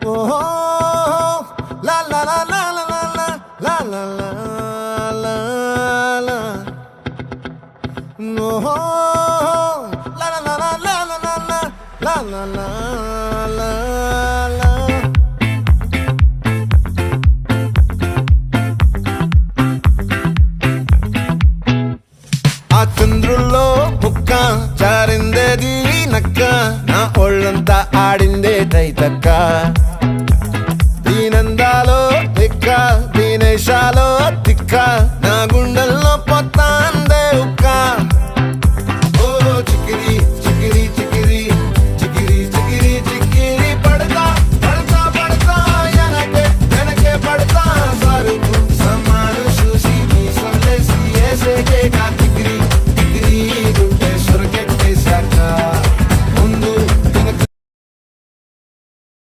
ఓహో లా లా లా లా లా లా లా లా లా లా ఓహో లా లా లా లా లా లా లా లా లా లా లా ఆ చంద్రుల్లో ముక్క జారిందేది నక్క నా ఒళ్ళంతా ఆడిందే తైతక్క